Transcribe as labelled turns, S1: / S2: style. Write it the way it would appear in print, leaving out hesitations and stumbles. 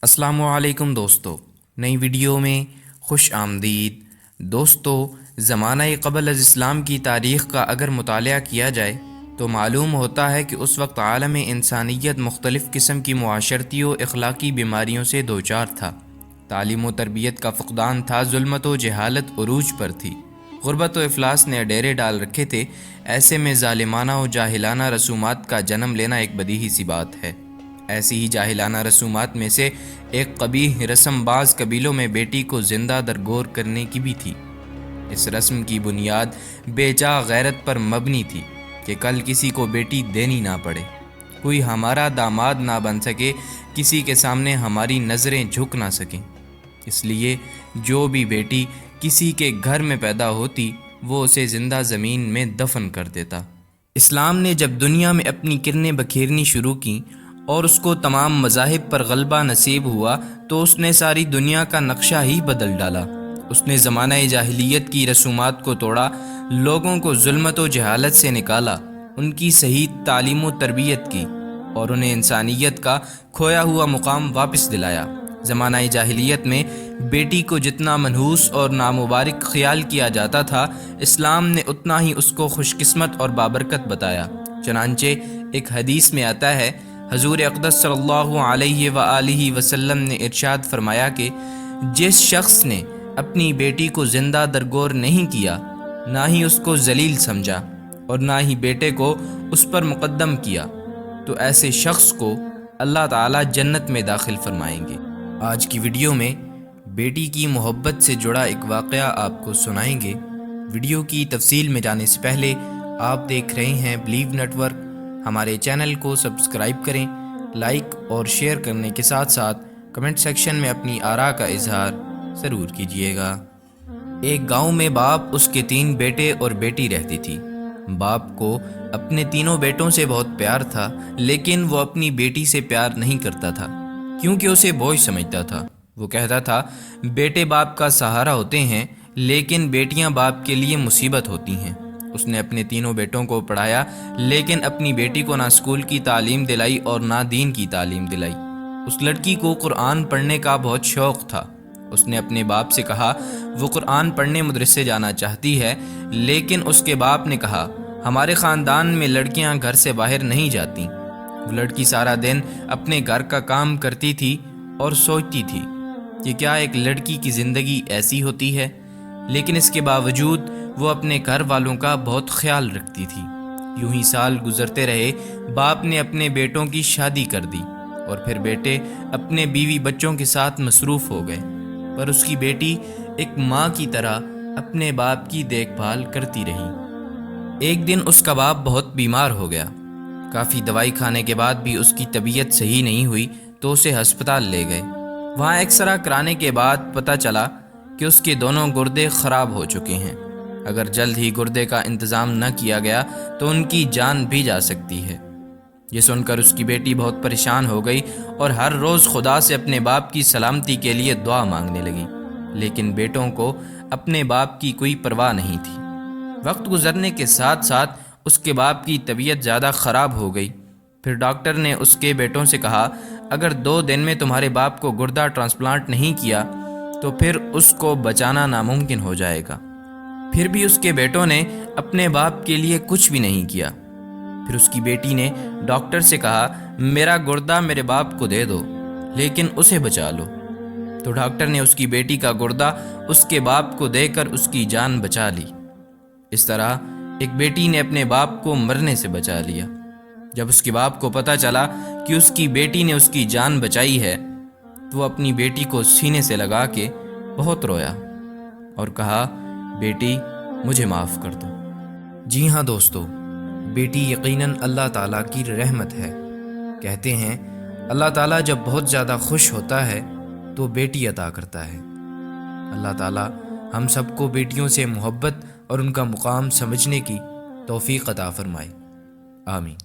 S1: السلام علیکم دوستو، نئی ویڈیو میں خوش آمدید۔ دوستو، زمانہ قبل از اسلام کی تاریخ کا اگر مطالعہ کیا جائے تو معلوم ہوتا ہے کہ اس وقت عالم انسانیت مختلف قسم کی معاشرتی و اخلاقی بیماریوں سے دوچار تھا۔ تعلیم و تربیت کا فقدان تھا، ظلمت و جہالت عروج پر تھی، غربت و افلاس نے ڈیرے ڈال رکھے تھے۔ ایسے میں ظالمانہ و جاہلانہ رسومات کا جنم لینا ایک بدیہی سی بات ہے۔ ایسی ہی جاہلانہ رسومات میں سے ایک قبیح رسم بعض قبیلوں میں بیٹی کو زندہ درگور کرنے کی بھی تھی۔ اس رسم کی بنیاد بے جا غیرت پر مبنی تھی کہ کل کسی کو بیٹی دینی نہ پڑے، کوئی ہمارا داماد نہ بن سکے، کسی کے سامنے ہماری نظریں جھک نہ سکیں۔ اس لیے جو بھی بیٹی کسی کے گھر میں پیدا ہوتی وہ اسے زندہ زمین میں دفن کر دیتا۔ اسلام نے جب دنیا میں اپنی کرنیں بکھیرنی شروع کیں اور اس کو تمام مذاہب پر غلبہ نصیب ہوا تو اس نے ساری دنیا کا نقشہ ہی بدل ڈالا۔ اس نے زمانہ جاہلیت کی رسومات کو توڑا، لوگوں کو ظلمت و جہالت سے نکالا، ان کی صحیح تعلیم و تربیت کی اور انہیں انسانیت کا کھویا ہوا مقام واپس دلایا۔ زمانہ جاہلیت میں بیٹی کو جتنا منحوس اور نامبارک خیال کیا جاتا تھا، اسلام نے اتنا ہی اس کو خوش قسمت اور بابرکت بتایا۔ چنانچہ ایک حدیث میں آتا ہے، حضور اقدس صلی اللہ علیہ وآلہ وسلم نے ارشاد فرمایا کہ جس شخص نے اپنی بیٹی کو زندہ درگور نہیں کیا، نہ ہی اس کو ذلیل سمجھا اور نہ ہی بیٹے کو اس پر مقدم کیا، تو ایسے شخص کو اللہ تعالیٰ جنت میں داخل فرمائیں گے۔ آج کی ویڈیو میں بیٹی کی محبت سے جڑا ایک واقعہ آپ کو سنائیں گے۔ ویڈیو کی تفصیل میں جانے سے پہلے آپ دیکھ رہے ہیں بلیو نیٹ ورک۔ ہمارے چینل کو سبسکرائب کریں، لائک اور شیئر کرنے کے ساتھ ساتھ کمنٹ سیکشن میں اپنی آراء کا اظہار ضرور کیجیے گا۔ ایک گاؤں میں باپ، اس کے 3 بیٹے اور بیٹی رہتی تھی۔ باپ کو اپنے تینوں بیٹوں سے بہت پیار تھا، لیکن وہ اپنی بیٹی سے پیار نہیں کرتا تھا کیونکہ اسے بوجھ سمجھتا تھا۔ وہ کہتا تھا، بیٹے باپ کا سہارا ہوتے ہیں لیکن بیٹیاں باپ کے لیے مصیبت ہوتی ہیں۔ اس نے اپنے تینوں بیٹوں کو پڑھایا لیکن اپنی بیٹی کو نہ اسکول کی تعلیم دلائی اور نہ دین کی تعلیم دلائی۔ اس لڑکی کو قرآن پڑھنے کا بہت شوق تھا۔ اس نے اپنے باپ سے کہا وہ قرآن پڑھنے مدرسے جانا چاہتی ہے، لیکن اس کے باپ نے کہا ہمارے خاندان میں لڑکیاں گھر سے باہر نہیں جاتی۔ وہ لڑکی سارا دن اپنے گھر کا کام کرتی تھی اور سوچتی تھی کہ کیا ایک لڑکی کی زندگی ایسی ہوتی ہے، لیکن اس کے باوجود وہ اپنے گھر والوں کا بہت خیال رکھتی تھی۔ یوں ہی سال گزرتے رہے، باپ نے اپنے بیٹوں کی شادی کر دی اور پھر بیٹے اپنے بیوی بچوں کے ساتھ مصروف ہو گئے، پر اس کی بیٹی ایک ماں کی طرح اپنے باپ کی دیکھ بھال کرتی رہی۔ ایک دن اس کا باپ بہت بیمار ہو گیا۔ کافی دوائی کھانے کے بعد بھی اس کی طبیعت صحیح نہیں ہوئی تو اسے ہسپتال لے گئے۔ وہاں ایکسرے کرانے کے بعد پتہ چلا کہ اس کے دونوں گردے خراب ہو چکے ہیں۔ اگر جلد ہی گردے کا انتظام نہ کیا گیا تو ان کی جان بھی جا سکتی ہے۔ یہ سن کر اس کی بیٹی بہت پریشان ہو گئی اور ہر روز خدا سے اپنے باپ کی سلامتی کے لیے دعا مانگنے لگی، لیکن بیٹوں کو اپنے باپ کی کوئی پرواہ نہیں تھی۔ وقت گزرنے کے ساتھ ساتھ اس کے باپ کی طبیعت زیادہ خراب ہو گئی۔ پھر ڈاکٹر نے اس کے بیٹوں سے کہا اگر 2 دن میں تمہارے باپ کو گردہ ٹرانسپلانٹ نہیں کیا تو پھر اس کو بچانا ناممکن ہو جائے گا۔ پھر بھی اس کے بیٹوں نے اپنے باپ کے لیے کچھ بھی نہیں کیا۔ پھر اس کی بیٹی نے ڈاکٹر سے کہا میرا گردہ میرے باپ کو دے دو لیکن اسے بچا لو۔ تو ڈاکٹر نے اس کی بیٹی کا گردہ اس کے باپ کو دے کر اس کی جان بچا لی۔ اس طرح ایک بیٹی نے اپنے باپ کو مرنے سے بچا لیا۔ جب اس کے باپ کو پتہ چلا کہ اس کی بیٹی نے اس کی جان بچائی ہے تو وہ اپنی بیٹی کو سینے سے لگا کے بہت رویا اور کہا بیٹی مجھے معاف کر دو۔ جی ہاں دوستو، بیٹی یقیناً اللہ تعالیٰ کی رحمت ہے۔ کہتے ہیں اللہ تعالیٰ جب بہت زیادہ خوش ہوتا ہے تو بیٹی عطا کرتا ہے۔ اللہ تعالیٰ ہم سب کو بیٹیوں سے محبت اور ان کا مقام سمجھنے کی توفیق عطا فرمائے۔ آمین۔